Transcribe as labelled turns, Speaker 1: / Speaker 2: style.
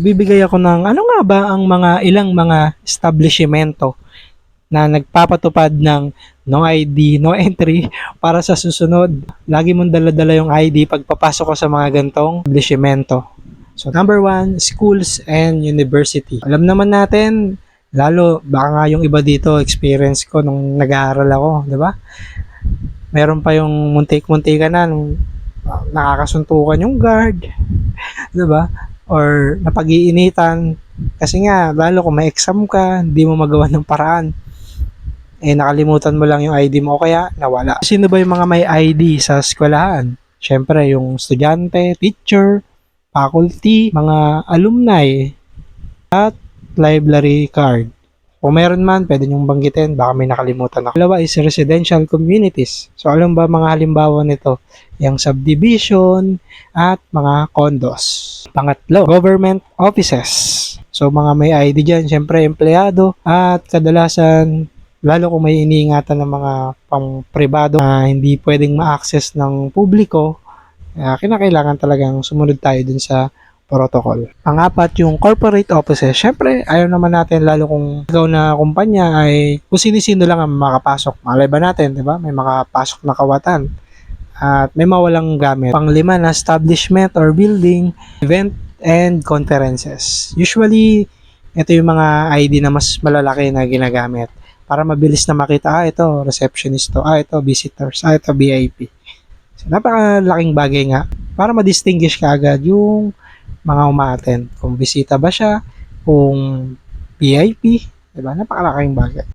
Speaker 1: Bibigay ako ng ano nga ba ang ilang mga establishmento na nagpapatupad ng no ID, no entry para sa susunod. Lagi mong dala-dala yung ID pag papasok ko sa mga gantong establishmento. So number one, schools and university. Alam naman natin, lalo baka nga yung iba dito, experience ko nung nag-aaral ako, di ba? Meron pa yung muntik-muntikan na nung nakakasuntukan yung guard, di ba? Or napag-iinitan. Kasi nga, lalo kung may exam ka, hindi mo magawa ng paraan. Nakalimutan mo lang yung ID mo o kaya nawala. Sino ba yung mga may ID sa eskwelahan? Siyempre, yung estudyante, teacher, faculty, mga alumni, at library card. Kung meron man, pwede nyong banggitin, baka may nakalimutan ako. Dalawa is residential communities. So, alam ba mga halimbawa nito? Yung subdivision at mga condos. Pangatlo, government offices. So, mga may ID dyan, syempre, empleyado at kadalasan, lalo kung may iniingatan ng mga pang-pribado na hindi pwedeng ma-access ng publiko, kinakailangan talagang sumunod tayo dun sa protocol. Pangapat, yung corporate offices. Syempre, ayaw naman natin lalo kung ikaw na kumpanya ay kung sino-sino lang ang makapasok. Malay ba natin, di ba? May makapasok na kawatan at may mawalang gamit. Panglima na establishment or building, event and conferences. Usually, ito yung mga ID na mas malalaki na ginagamit para mabilis na makita, ito receptionist to, ito visitors, ito VIP. So, napakalaking bagay nga para ma-distinguish ka agad yung mga umaattend. Kung bisita ba siya, kung VIP, diba? Napakalaking bagay.